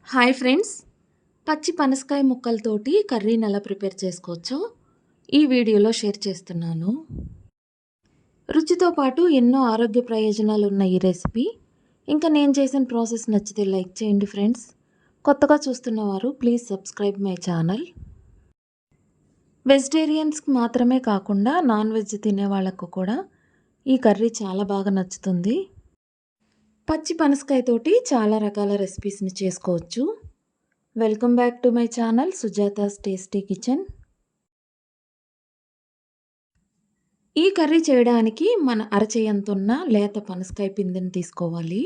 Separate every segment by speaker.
Speaker 1: Hi friends, పచ్చి పనసకాయ ముక్కలతోటి కర్రీని ఎలా ప్రిపేర్ చేసుకోవచ్చో ఈ వీడియోలో షేర్ చేస్తున్నాను. రుచితో పాటు ఎన్నో ఆరోగ్య ప్రయోజనాలు ఉన్న ఈ రెసిపీ ఇంకా నేను చేసిన ప్రాసెస్ నచ్చితే లైక్ చేయండి ఫ్రెండ్స్. కొత్తగా చూస్తున్నవారు ప్లీజ్ సబ్స్క్రైబ్ మై ఛానల్. వెజిటేరియన్స్కి మాత్రమే కాకుండా నాన్ వెజ్ తినే వాళ్ళకు కూడా ఈ కర్రీ చాలా బాగా నచ్చుతుంది. పచ్చి పనసకాయతోటి చాలా రకాల రెసిపీస్ని చేసుకోవచ్చు. Welcome back to my channel Sujata's tasty kitchen. ఈ కర్రీ చేయడానికి మన అరచేయంతున్న లేత పనసకాయ పిందెని తీసుకోవాలి.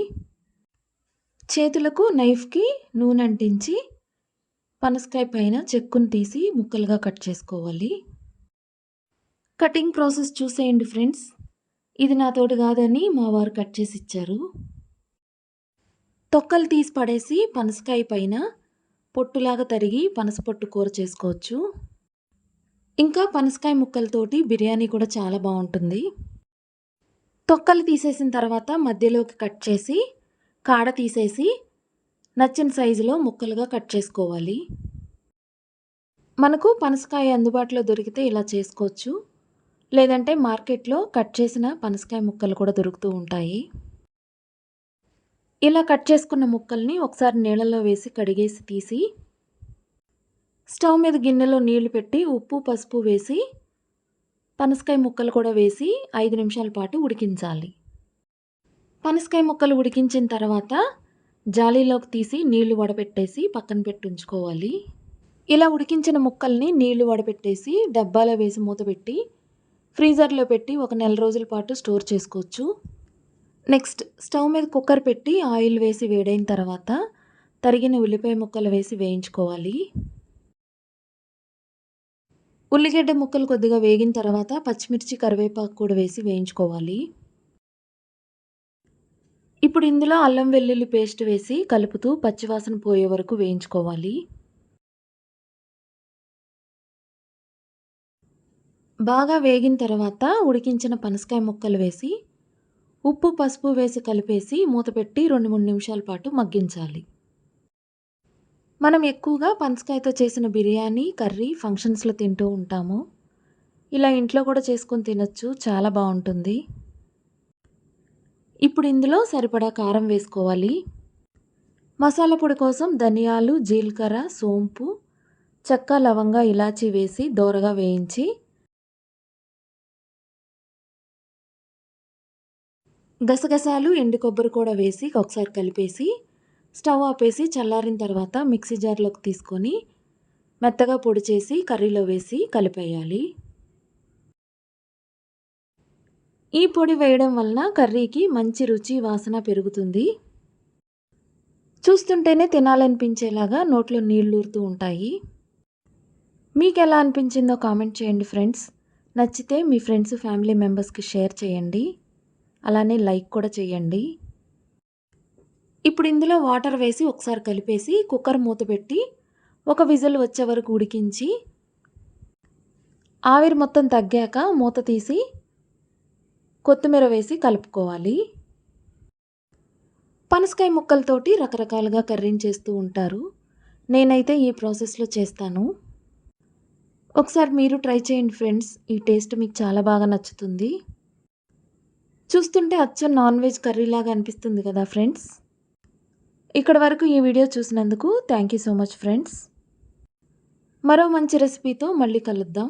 Speaker 1: చేతులకు నైఫ్కి నూనె అంటించి పనసకాయ పైన చెక్కును తీసి ముక్కలుగా కట్ చేసుకోవాలి. కటింగ్ ప్రాసెస్ చూసేయండి ఫ్రెండ్స్. ఇది నాతోటి కాదని మా వారు కట్ చేసి ఇచ్చారు. తొక్కలు తీసి పడేసి పనసకాయ పైన పొట్టులాగా తరిగి పనసపొట్టు కూర చేసుకోవచ్చు. ఇంకా పనసకాయ ముక్కలతోటి బిర్యానీ కూడా చాలా బాగుంటుంది. తొక్కలు తీసేసిన తర్వాత మధ్యలోకి కట్ చేసి కాడ తీసేసి నచ్చిన సైజులో ముక్కలుగా కట్ చేసుకోవాలి. మనకు పనసకాయ అందుబాటులో దొరికితే ఇలా చేసుకోవచ్చు. లేదంటే మార్కెట్లో కట్ చేసిన పనసకాయ ముక్కలు కూడా దొరుకుతూ ఉంటాయి. ఇలా కట్ చేసుకున్న ముక్కల్ని ఒకసారి నీళ్ళలో వేసి కడిగేసి తీసి స్టవ్ మీద గిన్నెలో నీళ్లు పెట్టి ఉప్పు పసుపు వేసి పనసకాయ ముక్కలు కూడా వేసి 5 నిమిషాల పాటు ఉడికించాలి. పనసకాయ ముక్కలు ఉడికించిన తర్వాత జాలీలోకి తీసి నీళ్లు వడపెట్టేసి పక్కన పెట్టి ఉంచుకోవాలి. ఇలా ఉడికించిన ముక్కల్ని నీళ్లు వడపెట్టేసి డబ్బాలో వేసి మూత పెట్టి ఫ్రీజర్లో పెట్టి 1 నెల రోజుల పాటు స్టోర్ చేసుకోవచ్చు. నెక్స్ట్ స్టవ్ మీద కుక్కర్ పెట్టి ఆయిల్ వేసి వేడైన తర్వాత తరిగిన ఉల్లిపాయ ముక్కలు వేసి వేయించుకోవాలి. ఉల్లిగడ్డ ముక్కలు కొద్దిగా వేగిన తర్వాత పచ్చిమిర్చి కరివేపాకు కూడా వేసి వేయించుకోవాలి. ఇప్పుడు ఇందులో అల్లం వెల్లుల్లి పేస్ట్ వేసి కలుపుతూ పచ్చివాసన పోయే వరకు వేయించుకోవాలి. బాగా వేగిన తర్వాత ఉడికించిన పనసకాయ ముక్కలు వేసి ఉప్పు పసుపు వేసి కలిపేసి మూత పెట్టి 2-3 నిమిషాల పాటు మగ్గించాలి. మనం ఎక్కువగా పనసకాయతో చేసిన బిర్యానీ కర్రీ ఫంక్షన్స్లో తింటూ ఉంటాము. ఇలా ఇంట్లో కూడా చేసుకొని తినొచ్చు, చాలా బాగుంటుంది. ఇప్పుడు ఇందులో సరిపడా కారం వేసుకోవాలి. మసాలా పొడి కోసం ధనియాలు, జీలకర్ర, సోంపు, చెక్క, లవంగ, ఇలాచీ వేసి దోరగా వేయించి గసగసాలు, ఎండు కొబ్బరి కూడా వేసి ఒకసారి కలిపేసి స్టవ్ ఆపేసి చల్లారిన తర్వాత మిక్సీ జార్లోకి తీసుకొని మెత్తగా పొడి చేసి కర్రీలో వేసి కలిపేయాలి. ఈ పొడి వేయడం వలన కర్రీకి మంచి రుచి వాసన పెరుగుతుంది. చూస్తుంటేనే తినాలనిపించేలాగా నోట్లో నీళ్ళూరుతూ ఉంటాయి. మీకు ఎలా అనిపించిందో కామెంట్ చేయండి ఫ్రెండ్స్. నచ్చితే మీ ఫ్రెండ్స్ ఫ్యామిలీ మెంబర్స్కి షేర్ చేయండి. అలానే లైక్ కూడా చేయండి. ఇప్పుడు ఇందులో వాటర్ వేసి ఒకసారి కలిపేసి కుక్కర్ మూత పెట్టి 1 విజిల్ వచ్చే వరకు ఉడికించి ఆవిరి మొత్తం తగ్గాక మూత తీసి కొత్తిమీర వేసి కలుపుకోవాలి. పనసకాయ ముక్కలతోటి రకరకాలుగా కర్రీని చేస్తూ ఉంటారు. నేనైతే ఈ ప్రాసెస్లో చేస్తాను. ఒకసారి మీరు ట్రై చేయండి ఫ్రెండ్స్. ఈ టేస్ట్ మీకు చాలా బాగా నచ్చుతుంది. చూస్తుంటే అచ్చం నాన్ వెజ్ కర్రీలాగా అనిపిస్తుంది కదా ఫ్రెండ్స్. ఇక్కడ వరకు ఈ వీడియో చూసినందుకు thank you so much friends. మరో మంచి రెసిపీతో మళ్ళీ కలుద్దాం.